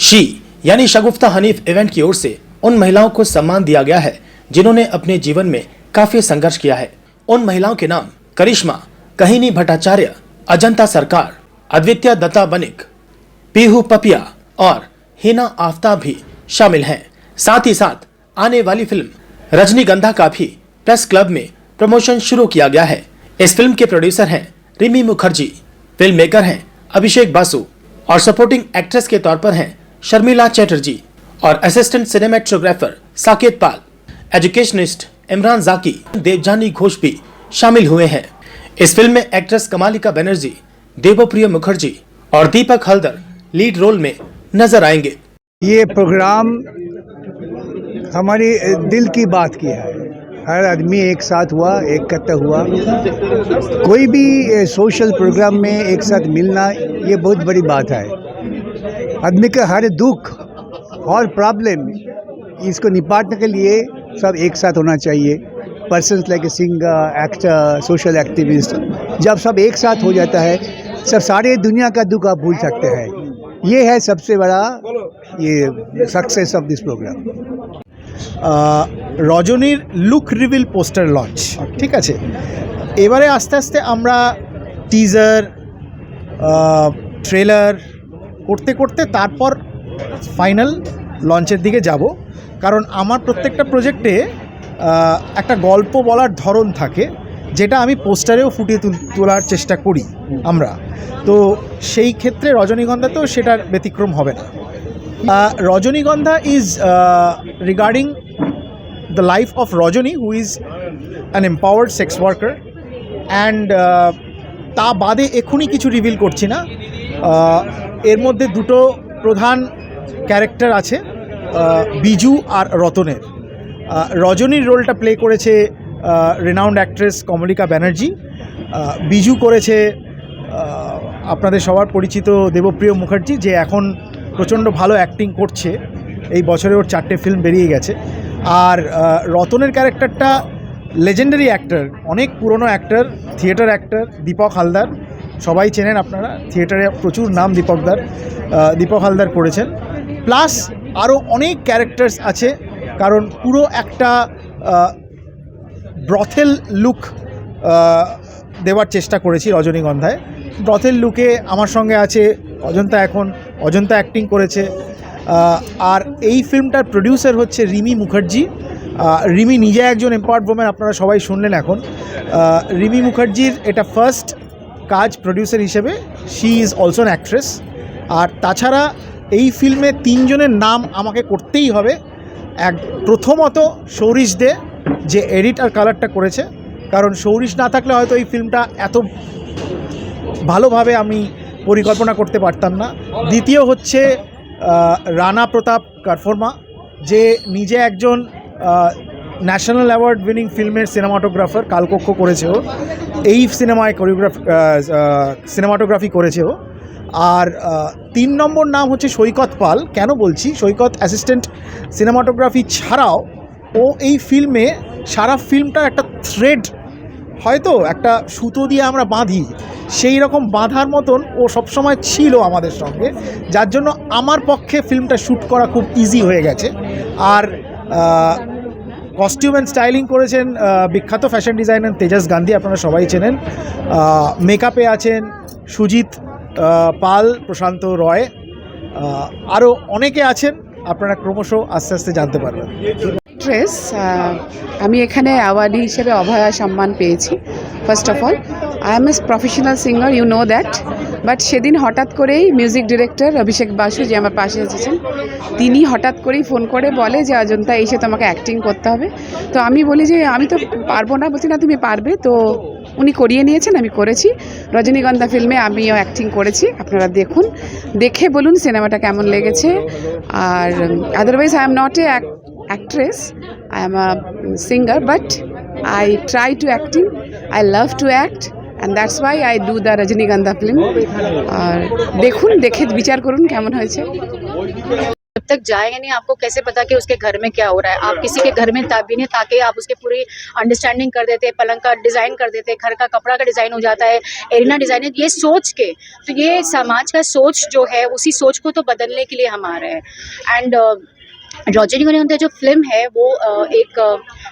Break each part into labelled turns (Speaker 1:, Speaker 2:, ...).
Speaker 1: She यानी शगुफ्ता Hanif event की ओर से उन महिलाओं को सम्मान दिया गया है जिन्होंने अपने जीवन में काफी संघर्ष किया है। उन महिलाओं के नाम करिश्मा, कहिनी भट्टाचार्य, अजंता सरकार, अद्वित्य दत्ता बनिक, पीहू पपिया और हिना आफ्ताब भी शामिल हैं। साथ ही साथ आने वाली फिल्म रजनीगंधा का भी प्रेस क्लब में प्रमोशन शुरू किया गया है। इस फिल्म के प्रोड्यूसर हैं रिमी मुखर्जी, फिल्म मेकर हैं अभिषेक बासु और सपोर्टिंग एक्ट्रेस के तौर पर हैं शर्मिला चैटर्जी और असिस्टेंट सिनेमेटोग्राफर साकेत पाल। एजुकेशनिस्ट इमरान जाकी, देवजानी घोष भी शामिल हुए हैं। इस फिल्म में एक्ट्रेस कमालिका बनर्जी, देवप्रिय मुखर्जी और दीपक हल्दर लीड रोल में नजर आएंगे।
Speaker 2: ये प्रोग्राम हमारी दिल की बात की है। हर आदमी एक साथ हुआ, एकत्र हुआ। कोई भी सोशल प्रोग्राम में एक साथ मिलना ये बहुत बड़ी बात है। आदमी का हर दुख और प्रॉब्लम इसको निपटने के लिए सब एक साथ होना चाहिए। Persons like a singer, actor, social activist, जब सब एक साथ हो जाता है सब सारे दुनिया का दुख आप भूल सकते हैं। ये है सबसे बड़ा ये सक्सेस ऑफ दिस प्रोग्राम।
Speaker 3: রজনীর লুক রিভিল পোস্টার লঞ্চ, ঠিক আছে। এবারে আস্তে আস্তে আমরা টিজার, ট্রেলার করতে করতে তারপর ফাইনাল লঞ্চের দিকে যাব। কারণ আমার প্রত্যেকটা প্রজেক্টে একটা গল্প বলার ধরন থাকে যেটা আমি পোস্টারেও ফুটিয়ে তোলার চেষ্টা করি আমরা। তো সেই ক্ষেত্রে রজনীগন্ধাতেও সেটার ব্যতিক্রম হবে না। Rajanigontha is regarding the life of Rajani, who is an empowered sex worker, and তা বাদে এখনই কিছু রিভিল করছি না। এর মধ্যে দুটো প্রধান ক্যারেক্টার আছে, বিজু আর রতনের। রজনীর রোলটা প্লে করেছে রেনাউন্ড অ্যাক্ট্রেস কমলিকা ব্যানার্জি। বিজু করেছে আপনাদের সবার পরিচিত দেবপ্রিয় মুখার্জি, যে এখন প্রচণ্ড ভালো অ্যাক্টিং করছে। এই বছরে ওর 4টে ফিল্ম বেরিয়ে গেছে। আর রতনের ক্যারেক্টারটা লেজেন্ডারি অ্যাক্টর, অনেক পুরনো actor, theatre actor Deepak Haldar. সবাই চেনেন আপনারা, থিয়েটারে প্রচুর নাম দীপক হালদার করেছেন। প্লাস আরও অনেক ক্যারেক্টার্স আছে, কারণ পুরো একটা ব্রথেল লুক দেওয়ার চেষ্টা করেছি রজনীগন্ধায়। ব্রথেল লুকে আমার সঙ্গে আছে অজন্তা অ্যাক্টিং করেছে। আর এই ফিল্মটার প্রডিউসার হচ্ছে রিমি মুখার্জি। রিমি নিজে একজন এম্পাওয়ার্ড ওম্যান, আপনারা সবাই শুনলেন এখন। রিমি মুখার্জির এটা ফার্স্ট কাজ প্রডিউসার হিসেবে। She is also an actress. আর তাছাড়া এই ফিল্মে 3 জনের নাম আমাকে করতেই হবে। প্রথমত সৌরিশ দে, যে এডিট আর কালারটা করেছে, কারণ সৌরিশ না থাকলে হয়তো এই ফিল্মটা এত ভালোভাবে আমি পরিকল্পনা করতে পারতাম না। দ্বিতীয় হচ্ছে রানা প্রতাপ কারফর্মা, যে নিজে একজন ন্যাশনাল অ্যাওয়ার্ড উইনিং ফিল্মের সিনেমাটোগ্রাফার। কালকক্ষ করেছে ও, এই সিনেমায় সিনেমাটোগ্রাফি করেছে ও। আর 3 নম্বর নাম হচ্ছে সৈকত পাল। কেন বলছি? সৈকত অ্যাসিস্ট্যান্ট সিনেমাটোগ্রাফি ছাড়াও ও এই ফিল্মে সারা ফিল্মটার একটা থ্রেড, হয়তো একটা সুতো দিয়ে আমরা বাঁধি, সেই রকম বাঁধার মতন ও সবসময় ছিল আমাদের সঙ্গে, যার জন্য আমার পক্ষে ফিল্মটা শ্যুট করা খুব ইজি হয়ে গেছে। আর কস্টিউম অ্যান্ড স্টাইলিং করেছেন বিখ্যাত ফ্যাশন ডিজাইনার তেজাস গান্ধী, আপনারা সবাই চেনেন। মেকআপে আছেন সুজিত পাল, প্রশান্ত রয়, আরও অনেকে আছেন, আপনারা ক্রমশ আস্তে আস্তে জানতে পারবেন।
Speaker 4: অ্যাক্ট্রেস, আমি এখানে অ্যাওয়ার্ডি হিসেবে অভয়া সম্মান পেয়েছি। First of all, I am a professional singer, you know that. But সেদিন হঠাৎ করেই মিউজিক ডিরেক্টর অভিষেক বাসু, যে আমার পাশে এসেছেন, তিনি হঠাৎ করেই ফোন করে বলে যে অজন্তা এসে তোমাকে অ্যাক্টিং করতে হবে। তো আমি বলি যে আমি তো পারবো না। বলছি না, তুমি পারবে। তো উনি করিয়ে নিয়েছেন, আমি করেছি। রজনীগন্ধা ফিল্মে আমিও অ্যাক্টিং করেছি, আপনারা দেখুন, দেখে বলুন সিনেমাটা কেমন লেগেছে। আর otherwise I am not a actress, I am a singer, but I try to acting, I love to act, and that's why I do the Rajanigontha film. আর দেখুন, দেখে বিচার করুন কেমন হয়েছে।
Speaker 5: जब तक जाएंगे नहीं आपको कैसे पता कि उसके घर में क्या हो रहा है। आप किसी के घर में भी नहीं ताकि आप उसके पूरी अंडरस्टैंडिंग कर देते हैं, पलंग का डिज़ाइन कर देते हैं, घर का कपड़ा का डिज़ाइन हो जाता है, एरिना डिज़ाइन है, ये सोच के। तो ये समाज का सोच जो है उसी सोच को तो बदलने के लिए हम आ रहे हैं। एंड रजनीगंधा जो फिल्म है वो एक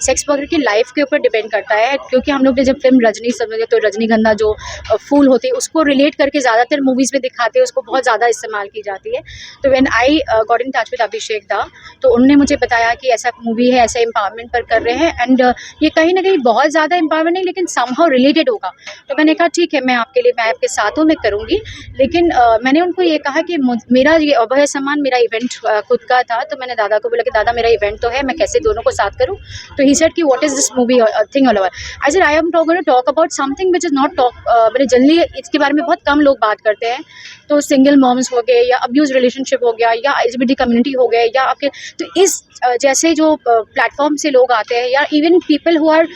Speaker 5: सेक्स वर्कर की लाइफ के ऊपर डिपेंड करता है, क्योंकि हम लोग ने जब फिल्म रजनी समझे तो रजनीगंधा जो फूल होती है उसको रिलेट करके ज़्यादातर मूवीज़ में दिखाते हैं, उसको बहुत ज़्यादा इस्तेमाल की जाती है। तो when I got in touch with Abhishek da, तो उन्होंने मुझे बताया कि ऐसा मूवी है, ऐसा एम्पावरमेंट पर कर रहे हैं एंड ये कहीं ना कहीं बहुत ज़्यादा एम्पावरमेंट नहीं लेकिन समहाउ रिलेटेड होगा। तो मैंने कहा ठीक है, मैं आपके लिए, मैं आपके साथ हूँ, मैं करूँगी। लेकिन मैंने उनको ये कहा कि मेरा ये अभय सम्मान मेरा इवेंट खुद का था, तो मैंने दादा को बोला कि दादा मेरा इवेंट तो है, मैं कैसे दोनों को साथ करूं। तो ही सेड कि what is this movie thing all over. I said I am going to talk about something which is not talk, मैंने जनरली इसके बारे में बहुत कम लोग बात करते हैं। तो सिंगल मॉम्स हो गए या अब्यूज रिलेशनशिप हो गया या एलजीबीटी कम्युनिटी हो गए या आपके, तो इस जैसे जो प्लेटफॉर्म से लोग आते हैं या even people who are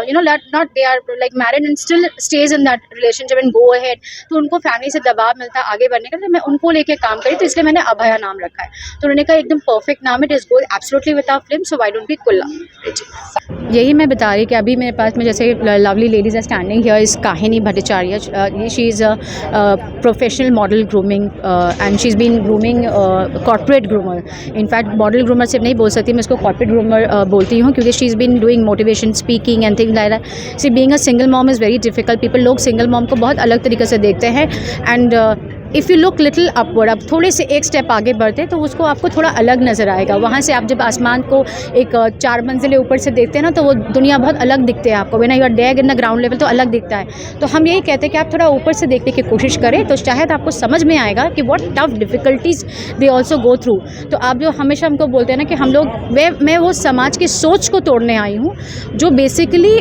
Speaker 5: not they are like married and still stays in that relationship and go ahead, तो उनको फैमिली से दबाव मिलता है आगे बढ़ने का, तो मैं उनको लेके काम करी, तो इसलिए मैंने अभया नाम रखा है। तो उन्होंने कहा एकदम परफेक्ट नाम है, it is going absolutely with our film, so why don't we कुल्ला। यही मैं बता रही कि अभी मेरे पास में जैसे lovely ladies are standing here is Kahini Bhattacharya, she is professional model grooming and she is been grooming corporate groomer. In fact model groomer सिर्फ नहीं बोल सकती, मैं इसको कॉर्पोरेट ग्रूमर बोलती हूँ, क्योंकि she is been doing motivation speaking and things like that. See being a single mom is very difficult, people लोग सिंगल मॉम को बहुत अलग तरीके से देखते हैं and if you look little upward, आप थोड़े से एक स्टेप आगे बढ़ते तो उसको आपको थोड़ा अलग नज़र आएगा। वहाँ से आप जब आसमान को एक 4 मंजिलें ऊपर से देखते हैं ना, तो वो दुनिया बहुत अलग दिखते हैं आपको। When you are there in the ground level तो अलग दिखता है। तो हम यही कहते हैं कि आप थोड़ा ऊपर से देखने की कोशिश करें, तो शायद आपको समझ में आएगा कि what tough difficulties they also go through. तो आप जो हमेशा हमको बोलते हैं ना कि हम लोग, मैं वो समाज की सोच को तोड़ने आई हूँ जो बेसिकली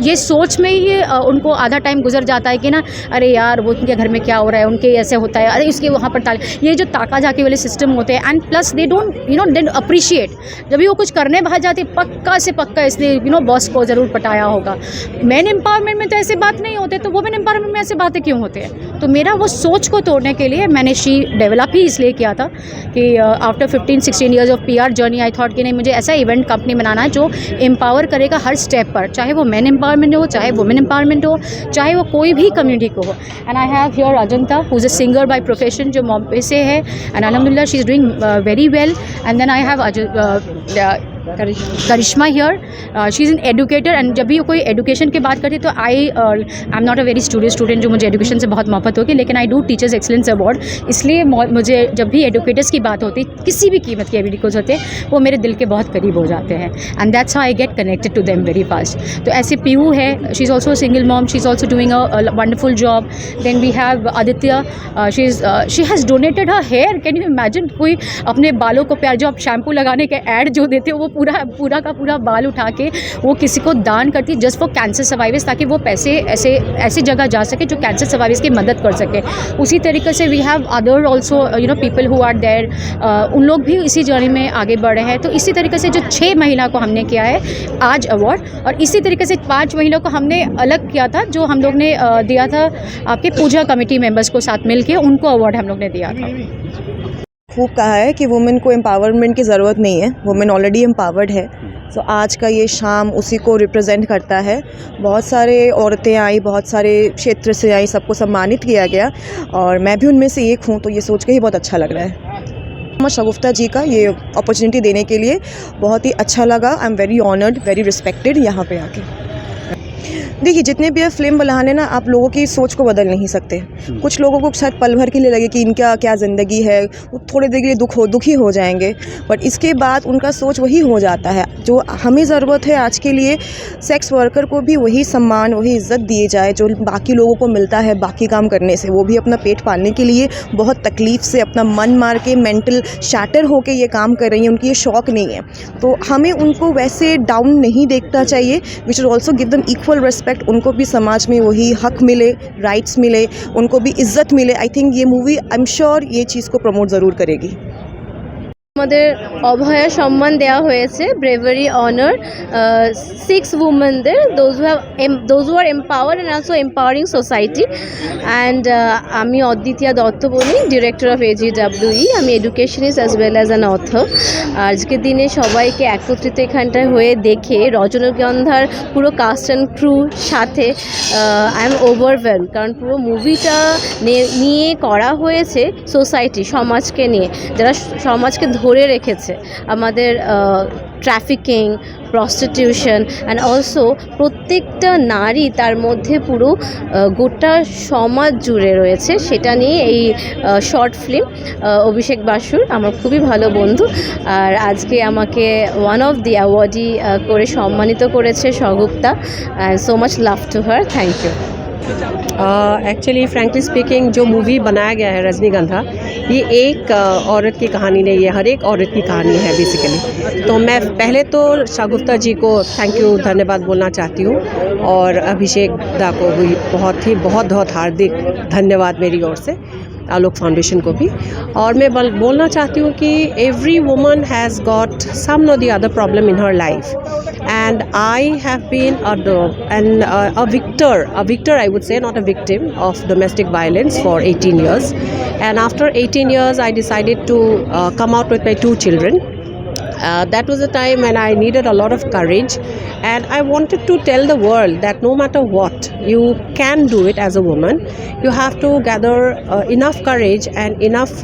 Speaker 5: ये सोच में ही उनको आधा टाइम गुजर जाता है कि ना, अरे यार वो उनके घर में क्या हो रहा है, उनके ऐसे होता है, अरे इसके वहाँ पर ताल, ये जो ताका झाकी वाले सिस्टम होते हैं। And plus they don't they appreciate, जब भी वो कुछ करने बाहर जाते पक्का से पक्का इसलिए बॉस को ज़रूर पटाया होगा। मैन एम्पावरमेंट में तो ऐसे बात नहीं होते, तो वुमेन एम्पावरमेंट में ऐसे बातें क्यों होते हैं? तो मेरा वो सोच को तोड़ने के लिए मैंने शी डेवलप ही इसलिए किया था कि after 15-16 years of PR journey I thought कि नहीं, मुझे ऐसा इवेंट कंपनी बनाना है जो एम्पावर करेगा हर स्टेप पर, चाहे वो मैन एम्पावरमेंट हो, चाहे वुमेन एम्पावरमेंट हो, चाहे वो कोई भी कम्युनिटी को हो। And I have here Ajanta who is a singer by profession, जो बॉम्बे से है, एंड अल्हम्दुलिल्लाह she is doing very well. And then I have Karishma here, she is an educator. And जब भी कोई एडुकेशन की बात करती है तो I am not a very student जो मुझे एडुकेशन से बहुत मोहब्बत होगी, लेकिन I do teachers excellence award. इसलिए मुझे जब भी एडुकेटर्स की बात होती, किसी भी कीमत के एडुकेटर्स होते हैं, वो मेरे दिल के बहुत करीब हो जाते हैं and that's how I get connected to them very fast. तो ऐसे पीयू है, she is also single mom, she is also doing a wonderful job. Then we have Aditya, she has donated her hair. Can you imagine, कोई अपने बालों को प्यार, जो आप शैम्पू लगाने के ऐड जो देते हो, वो पूरा का पूरा बाल उठा के वो किसी को दान करती जस्ट फॉर कैंसर सर्वाइवर्स, ताकि वो पैसे ऐसे जगह जा सके जो कैंसर सर्वाइवर्स की मदद कर सके। उसी तरीके से we have other also people who are there, उन लोग भी इसी जर्नी में आगे बढ़ रहे हैं। तो इसी तरीके से जो 6 महिला को हमने किया है आज अवार्ड, और इसी तरीके से 5 महिला को हमने अलग किया था, जो हम लोग ने दिया था आपके पूजा कमेटी मेंबर्स को साथ मिल के, उनको अवार्ड हम लोग ने दिया था।
Speaker 6: खूब कहा है कि वुमेन को एम्पावरमेंट की ज़रूरत नहीं है, वुमेन ऑलरेडी एम्पावर्ड है। तो आज का ये शाम उसी को रिप्रेजेंट करता है। बहुत सारे औरतें आई, बहुत सारे क्षेत्र से आई, सबको सम्मानित किया गया और मैं भी उनमें से एक हूँ, तो ये सोच के ही बहुत अच्छा लग रहा है। मोहम्मद शगुफ्ता जी का ये अपॉर्चुनिटी देने के लिए बहुत ही अच्छा लगा। I am very honoured, very respected यहाँ पे आके। देखिए, जितने भी फिल्म बनाने ना, आप लोगों की सोच को बदल नहीं सकते। कुछ लोगों को शायद पल भर के लिए लगे कि इनका क्या ज़िंदगी है, वो थोड़ी देर के लिए दुखी हो जाएंगे, बट इसके बाद उनका सोच वही हो जाता है जो हमें ज़रूरत है आज के लिए। सेक्स वर्कर को भी वही सम्मान, वही इज़्ज़त दिए जाए जो बाकी लोगों को मिलता है बाकी काम करने से। वो भी अपना पेट पालने के लिए बहुत तकलीफ़ से, अपना मन मार के, मेंटल शैटर होके ये काम कर रही हैं। उनकी ये शौक़ नहीं है, तो हमें उनको वैसे डाउन नहीं देखना चाहिए। We should also give them equal respect. उनको भी समाज में वही हक मिले, राइट्स मिले, उनको भी इज़्ज़त मिले। आई थिंक ये मूवी, आई एम श्योर, ये चीज़ को प्रमोट ज़रूर करेगी।
Speaker 7: আমাদের অভয়া সম্মান দেওয়া হয়েছে bravery honour 6 womenদের those who are empowered and also empowering society and আমি অদ্বিতীয়া দত্তবণী ডিরেক্টর অফ AGWE আমি educationist as well as an author. আজকের দিনে সবাইকে একত্রিত এখানটায় হয়ে দেখে রজনীগন্ধার পুরো কাস্ট অ্যান্ড ক্রু সাথে আই এম ওভারওয়েলড, কারণ পুরো মুভিটা নিয়ে করা হয়েছে সোসাইটি, সমাজকে নিয়ে, যারা সমাজকে ধরে রেখেছে আমাদের ট্রাফিকিং, প্রস্টিটিউশন অ্যান্ড অলসো প্রত্যেকটা নারী তার মধ্যে পুরো গোটা সমাজ জুড়ে রয়েছে, সেটা নিয়ে এই শর্ট ফিল্ম। অভিষেক বাসুর আমার খুবই ভালো বন্ধু, আর আজকে আমাকে ওয়ান অফ দি অ্যাওয়ার্ডই করে সম্মানিত করেছে Sengupta, and so much love to her, thank you.
Speaker 8: Actually frankly speaking जो मूवी बनाया गया है रजनीगंधा, ये एक औरत की कहानी नहीं है, हर एक औरत की कहानी है बेसिकली। तो मैं पहले तो शागुफ्ता जी को थैंक यू, धन्यवाद बोलना चाहती हूँ, और अभिषेक दा को भी बहुत हार्दिक धन्यवाद मेरी ओर से, आलोक फाउंडेशन को भी। और मैं बोलना चाहती हूँ कि every woman has got some no the other problem in her life, and I have been a victor I would say, not a victim of domestic violence for 18 years, and after 18 years I decided to come out with my 2 children. That was a time when I needed a lot of courage, and I wanted to tell the world that no matter what, you can do it as a woman. You have to gather enough courage and enough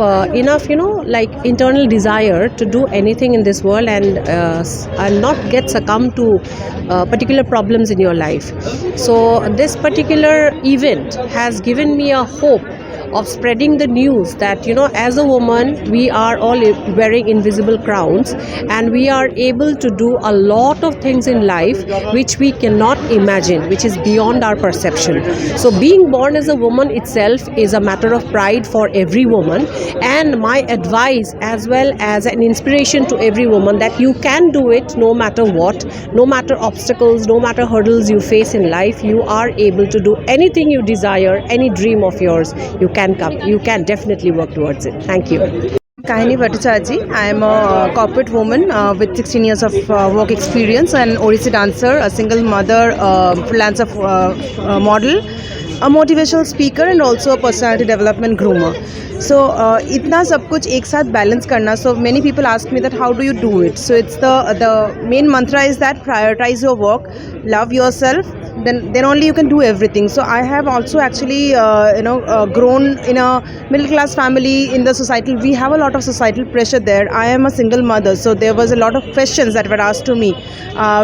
Speaker 8: like internal desire to do anything in this world, and not get succumbed to particular problems in your life. So this particular event has given me a hope of spreading the news that, you know, as a woman we are all wearing invisible crowns, and we are able to do a lot of things in life which we cannot imagine, which is beyond our perception. So being born as a woman itself is a matter of pride for every woman, and my advice as well as an inspiration to every woman that you can do it no matter what, no matter obstacles, no matter hurdles you face in life, you are able to do anything you desire, any dream of yours, you can definitely work towards it. Thank you.
Speaker 6: Kahini Bhattacharya. I am a corporate woman with 16 years of work experience, an Odissi dancer, a single mother, freelancer model, a motivational speaker, and also a personality development groomer. So इतना सब कुछ एक साथ balance करना, so many people ask me that how do you do it? So it's the main mantra is that prioritize your work, love yourself, then only you can do everything. So I have also actually grown in a middle class family. In the society we have a lot of societal pressure there. I am a single mother, so there was a lot of questions that were asked to me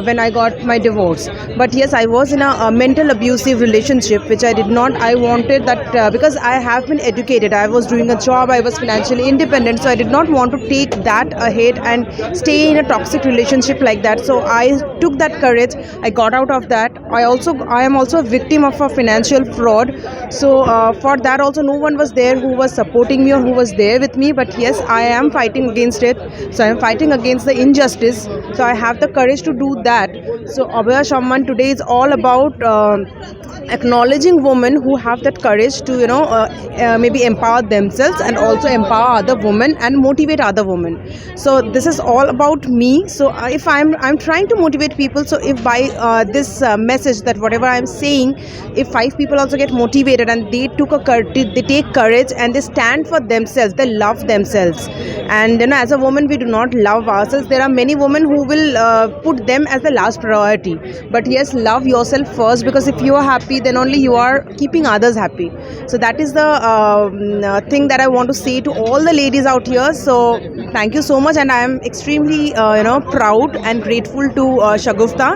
Speaker 6: when I got my divorce. But yes, I was in a mental abusive relationship which I did not. I wanted that because I have been educated, I was doing a job, I was financially independent, so I did not want to take that ahead and stay in a toxic relationship like that. So I took that courage, I got out of that. I am also a victim of a financial fraud, so for that also no one was there who was supporting me or who was there with me. But yes, I am fighting against it, so I am fighting against the injustice, so I have the courage to do that. So Abhaya Samman today is all about acknowledging women who have that courage to maybe empower themselves and also empower other women and motivate other women. So this is all about me. So if I'm trying to motivate people, so if by this message that whatever I'm saying, if 5 people also get motivated and they take courage and they stand for themselves, they love themselves, and as a woman we do not love ourselves. There are many women who will put them as the last priority, but yes, love yourself first, because if you are happy then only you are keeping others happy. So that is the thing that I want to say to all the ladies out here. So thank you so much, and I am extremely proud and grateful to Shagufta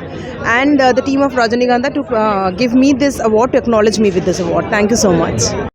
Speaker 6: and the team of Rajnigandha to give me this award, to acknowledge me with this award. Thank you so much.